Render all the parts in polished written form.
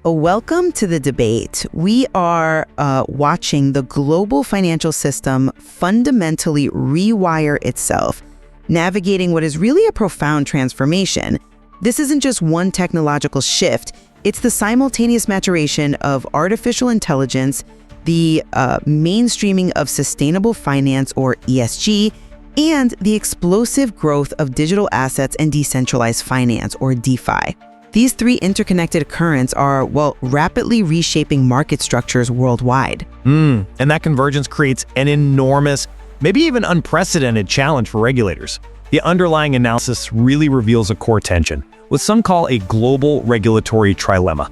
Welcome to the debate. We are watching the global financial system fundamentally rewire itself, navigating what is really a profound transformation. This isn't just one technological shift, it's the simultaneous maturation of artificial intelligence, the mainstreaming of sustainable finance or ESG, and the explosive growth of digital assets and decentralized finance or DeFi. These three interconnected currents are, rapidly reshaping market structures worldwide. And that convergence creates an enormous, maybe even unprecedented challenge for regulators. The underlying analysis really reveals a core tension, what some call a global regulatory trilemma.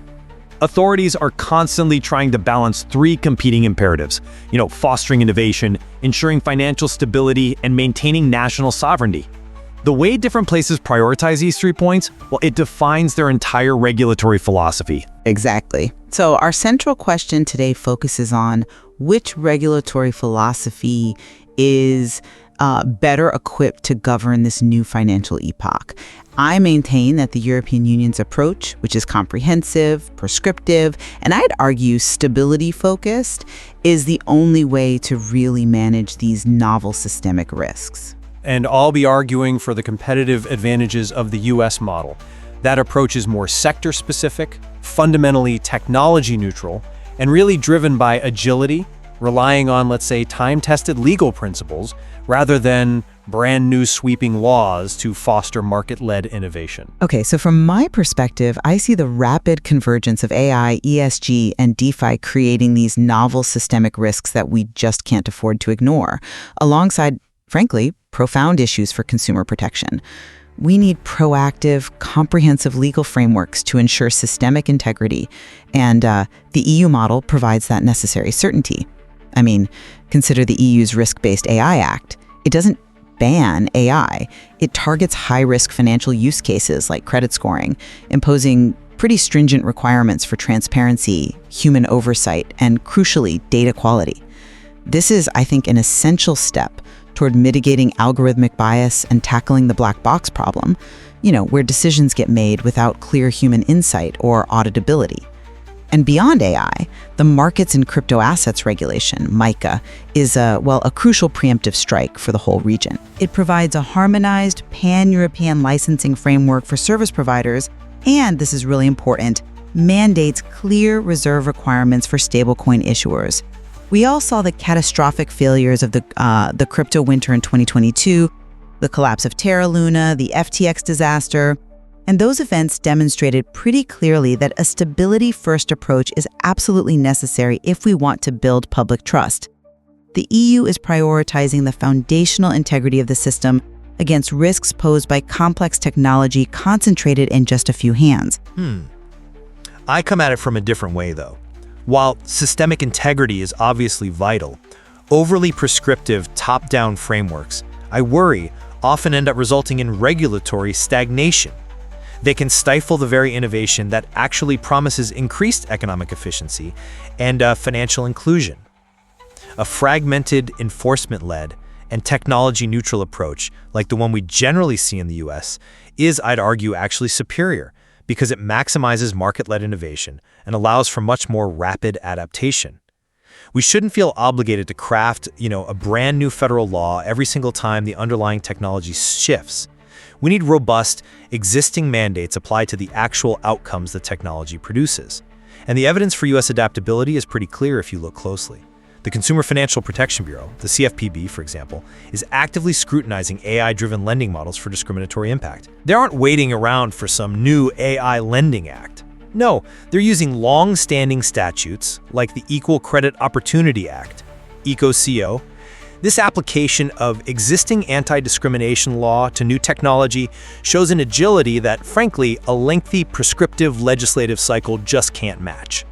Authorities are constantly trying to balance three competing imperatives, fostering innovation, ensuring financial stability, and maintaining national sovereignty. The way different places prioritize these 3 points, it defines their entire regulatory philosophy. Exactly. So our central question today focuses on which regulatory philosophy is better equipped to govern this new financial epoch. I maintain that the European Union's approach, which is comprehensive, prescriptive, and I'd argue stability-focused, is the only way to really manage these novel systemic risks. And I'll be arguing for the competitive advantages of the U.S. model. That approach is more sector-specific, fundamentally technology-neutral, and really driven by agility, relying on, let's say, time-tested legal principles, rather than brand-new sweeping laws to foster market-led innovation. Okay, so from my perspective, I see the rapid convergence of AI, ESG, and DeFi creating these novel systemic risks that we just can't afford to ignore, alongside, frankly, profound issues for consumer protection. We need proactive, comprehensive legal frameworks to ensure systemic integrity, and the EU model provides that necessary certainty. I mean, consider the EU's Risk-Based AI Act. It doesn't ban AI. It targets high-risk financial use cases like credit scoring, imposing pretty stringent requirements for transparency, human oversight, and crucially, data quality. This is, I think, an essential step toward mitigating algorithmic bias and tackling the black box problem, where decisions get made without clear human insight or auditability. And beyond AI, the markets and crypto assets regulation, MiCA, is a crucial preemptive strike for the whole region. It provides a harmonized pan-European licensing framework for service providers, and this is really important, mandates clear reserve requirements for stablecoin issuers. We all saw the catastrophic failures of the crypto winter in 2022, the collapse of Terra Luna, the FTX disaster, and those events demonstrated pretty clearly that a stability-first approach is absolutely necessary if we want to build public trust. The EU is prioritizing the foundational integrity of the system against risks posed by complex technology concentrated in just a few hands. I come at it from a different way, though. While systemic integrity is obviously vital, overly prescriptive top-down frameworks, I worry, often end up resulting in regulatory stagnation. They can stifle the very innovation that actually promises increased economic efficiency and financial inclusion. A fragmented, enforcement-led, and technology-neutral approach, like the one we generally see in the US, is, I'd argue, actually superior, because it maximizes market-led innovation and allows for much more rapid adaptation. We shouldn't feel obligated to craft, a brand new federal law every single time the underlying technology shifts. We need robust, existing mandates applied to the actual outcomes the technology produces. And the evidence for US adaptability is pretty clear if you look closely. The Consumer Financial Protection Bureau, the CFPB, for example, is actively scrutinizing AI-driven lending models for discriminatory impact. They aren't waiting around for some new AI lending act. No, they're using long-standing statutes like the Equal Credit Opportunity Act, ECO-CO. This application of existing anti-discrimination law to new technology shows an agility that, frankly, a lengthy prescriptive legislative cycle just can't match.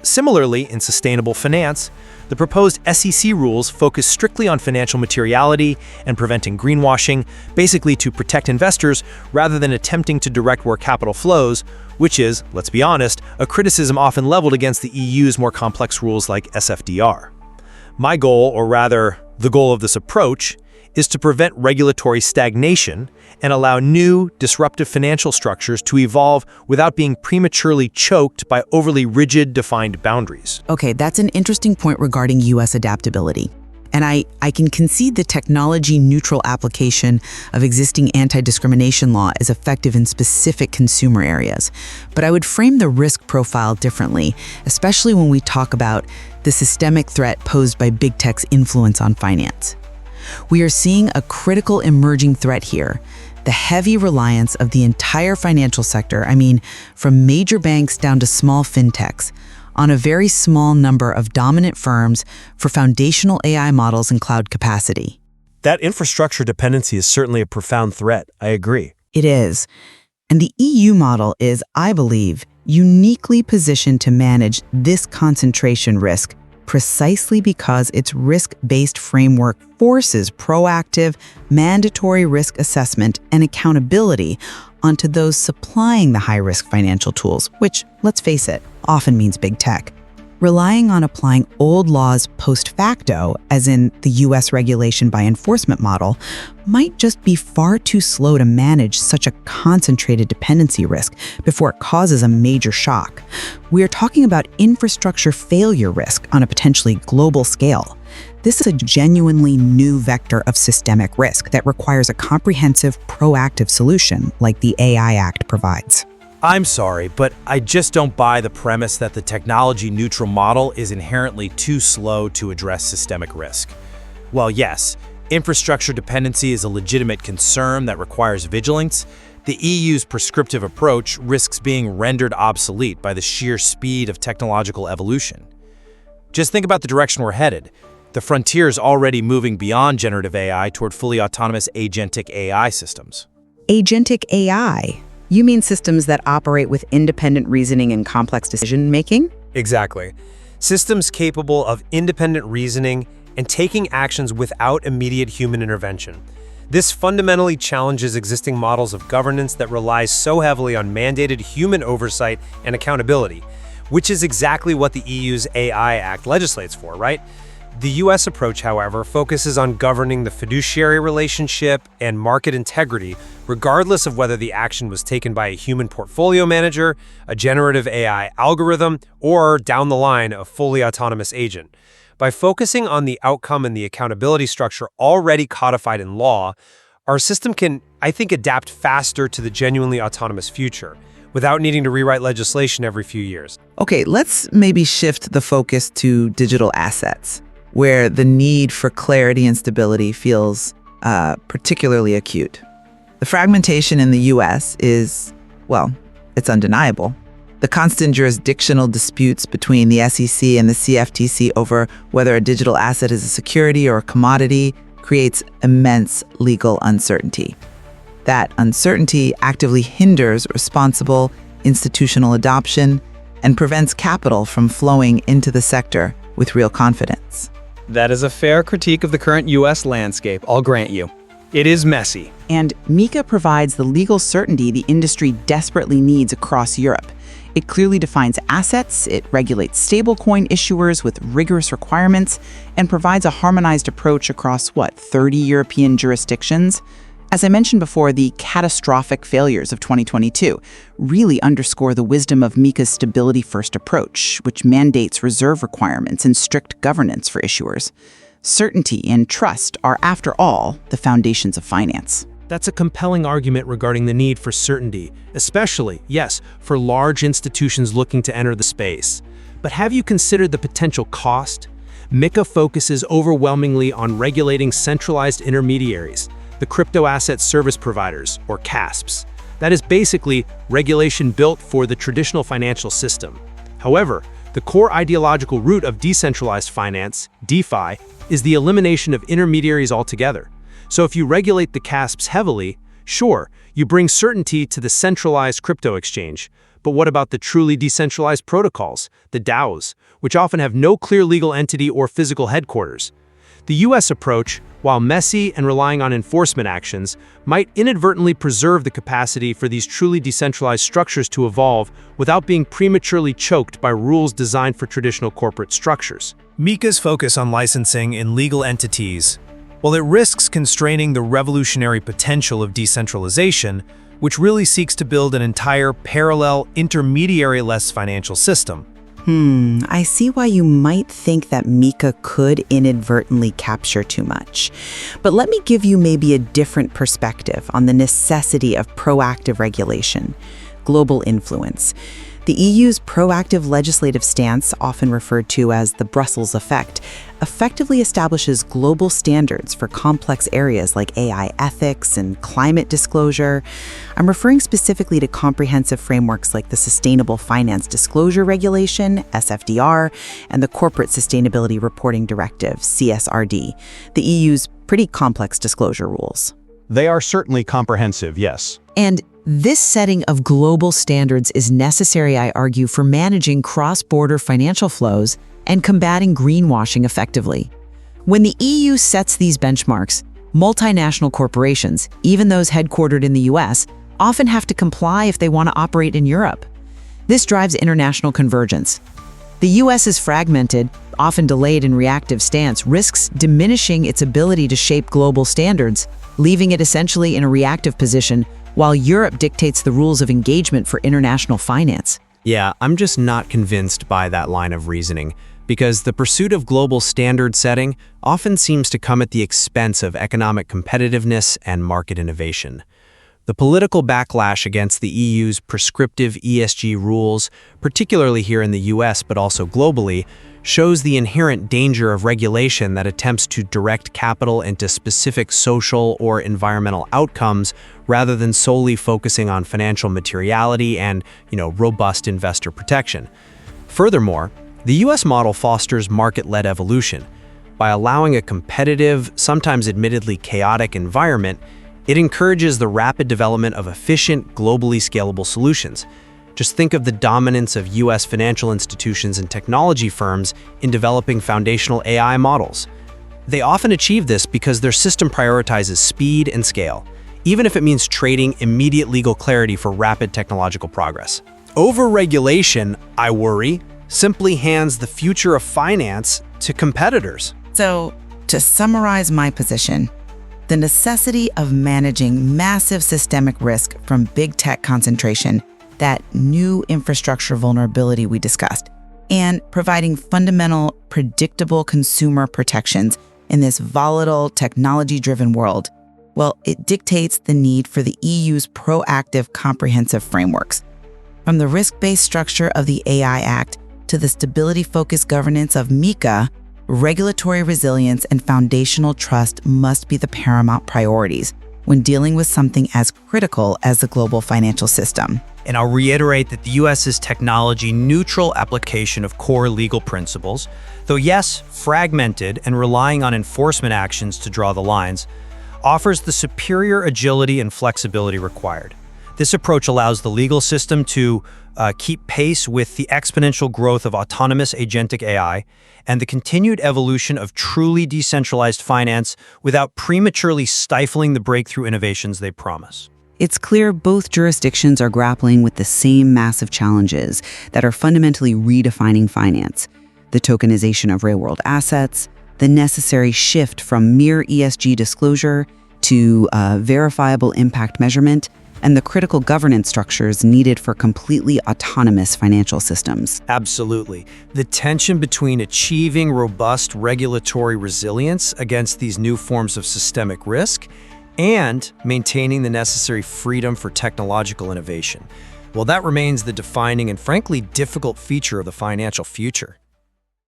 Similarly, in sustainable finance, the proposed SEC rules focus strictly on financial materiality and preventing greenwashing, basically to protect investors rather than attempting to direct where capital flows, which is, let's be honest, a criticism often leveled against the EU's more complex rules like SFDR. My goal, or rather, the goal of this approach, is to prevent regulatory stagnation and allow new, disruptive financial structures to evolve without being prematurely choked by overly rigid, defined boundaries. Okay, that's an interesting point regarding U.S. adaptability. And I can concede the technology-neutral application of existing anti-discrimination law is effective in specific consumer areas. But I would frame the risk profile differently, especially when we talk about the systemic threat posed by big tech's influence on finance. We are seeing a critical emerging threat here: the heavy reliance of the entire financial sector, from major banks down to small fintechs, on a very small number of dominant firms for foundational AI models and cloud capacity. That infrastructure dependency is certainly a profound threat. I agree. It is. And the EU model is, I believe, uniquely positioned to manage this concentration risk precisely because its risk-based framework forces proactive, mandatory risk assessment and accountability onto those supplying the high-risk financial tools, which, let's face it, often means big tech. Relying on applying old laws post facto, as in the US regulation by enforcement model, might just be far too slow to manage such a concentrated dependency risk before it causes a major shock. We are talking about infrastructure failure risk on a potentially global scale. This is a genuinely new vector of systemic risk that requires a comprehensive, proactive solution like the AI Act provides. I'm sorry, but I just don't buy the premise that the technology-neutral model is inherently too slow to address systemic risk. While yes, infrastructure dependency is a legitimate concern that requires vigilance, the EU's prescriptive approach risks being rendered obsolete by the sheer speed of technological evolution. Just think about the direction we're headed. The frontier is already moving beyond generative AI toward fully autonomous agentic AI systems. Agentic AI? You mean systems that operate with independent reasoning and complex decision-making? Exactly. Systems capable of independent reasoning and taking actions without immediate human intervention. This fundamentally challenges existing models of governance that rely so heavily on mandated human oversight and accountability, which is exactly what the EU's AI Act legislates for, right? The US approach, however, focuses on governing the fiduciary relationship and market integrity, regardless of whether the action was taken by a human portfolio manager, a generative AI algorithm, or, down the line, a fully autonomous agent. By focusing on the outcome and the accountability structure already codified in law, our system can, I think, adapt faster to the genuinely autonomous future, without needing to rewrite legislation every few years. Okay, let's maybe shift the focus to digital assets, where the need for clarity and stability feels particularly acute. The fragmentation in the US is, well, it's undeniable. The constant jurisdictional disputes between the SEC and the CFTC over whether a digital asset is a security or a commodity creates immense legal uncertainty. That uncertainty actively hinders responsible institutional adoption and prevents capital from flowing into the sector with real confidence. That is a fair critique of the current U.S. landscape, I'll grant you. It is messy. And MiCA provides the legal certainty the industry desperately needs across Europe. It clearly defines assets, it regulates stablecoin issuers with rigorous requirements, and provides a harmonized approach across, 30 European jurisdictions? As I mentioned before, the catastrophic failures of 2022 really underscore the wisdom of MiCA's stability-first approach, which mandates reserve requirements and strict governance for issuers. Certainty and trust are, after all, the foundations of finance. That's a compelling argument regarding the need for certainty, especially, yes, for large institutions looking to enter the space. But have you considered the potential cost? MiCA focuses overwhelmingly on regulating centralized intermediaries, the crypto asset service providers, or CASPs. That is basically regulation built for the traditional financial system. However, the core ideological root of decentralized finance, DeFi, is the elimination of intermediaries altogether. So if you regulate the CASPs heavily, sure, you bring certainty to the centralized crypto exchange. But what about the truly decentralized protocols, the DAOs, which often have no clear legal entity or physical headquarters? The US approach, while messy and relying on enforcement actions, might inadvertently preserve the capacity for these truly decentralized structures to evolve without being prematurely choked by rules designed for traditional corporate structures. MiCA's focus on licensing in legal entities, Well, it risks constraining the revolutionary potential of decentralization, which really seeks to build an entire parallel, intermediary-less financial system. I see why you might think that MiCA could inadvertently capture too much. But let me give you maybe a different perspective on the necessity of proactive regulation, global influence. The EU's proactive legislative stance, often referred to as the Brussels effect, effectively establishes global standards for complex areas like AI ethics and climate disclosure. I'm referring specifically to comprehensive frameworks like the Sustainable Finance Disclosure Regulation, SFDR, and the Corporate Sustainability Reporting Directive, CSRD, the EU's pretty complex disclosure rules. They are certainly comprehensive, yes. And this setting of global standards is necessary, I argue, for managing cross-border financial flows and combating greenwashing effectively. When the EU sets these benchmarks, multinational corporations, even those headquartered in the US, often have to comply if they want to operate in Europe. This drives international convergence. The US's fragmented, often delayed and reactive stance risks diminishing its ability to shape global standards, leaving it essentially in a reactive position while Europe dictates the rules of engagement for international finance. Yeah, I'm just not convinced by that line of reasoning, because the pursuit of global standard setting often seems to come at the expense of economic competitiveness and market innovation. The political backlash against the EU's prescriptive ESG rules, particularly here in the US but also globally, shows the inherent danger of regulation that attempts to direct capital into specific social or environmental outcomes rather than solely focusing on financial materiality and, robust investor protection. Furthermore, the US model fosters market-led evolution. By allowing a competitive, sometimes admittedly chaotic environment, it encourages the rapid development of efficient, globally scalable solutions. Just think of the dominance of US financial institutions and technology firms in developing foundational AI models. They often achieve this because their system prioritizes speed and scale, even if it means trading immediate legal clarity for rapid technological progress. Overregulation, I worry, simply hands the future of finance to competitors. So, to summarize my position, the necessity of managing massive systemic risk from big tech concentration, that new infrastructure vulnerability we discussed, and providing fundamental, predictable consumer protections in this volatile, technology-driven world, well, it dictates the need for the EU's proactive, comprehensive frameworks. From the risk-based structure of the AI Act to the stability-focused governance of MiCA, regulatory resilience and foundational trust must be the paramount priorities when dealing with something as critical as the global financial system. And I'll reiterate that the US's technology-neutral application of core legal principles, though yes, fragmented and relying on enforcement actions to draw the lines, offers the superior agility and flexibility required. This approach allows the legal system to keep pace with the exponential growth of autonomous agentic AI and the continued evolution of truly decentralized finance without prematurely stifling the breakthrough innovations they promise. It's clear both jurisdictions are grappling with the same massive challenges that are fundamentally redefining finance: the tokenization of real-world assets, the necessary shift from mere ESG disclosure to verifiable impact measurement, and the critical governance structures needed for completely autonomous financial systems. Absolutely. The tension between achieving robust regulatory resilience against these new forms of systemic risk and maintaining the necessary freedom for technological innovation. Well, that remains the defining and frankly difficult feature of the financial future.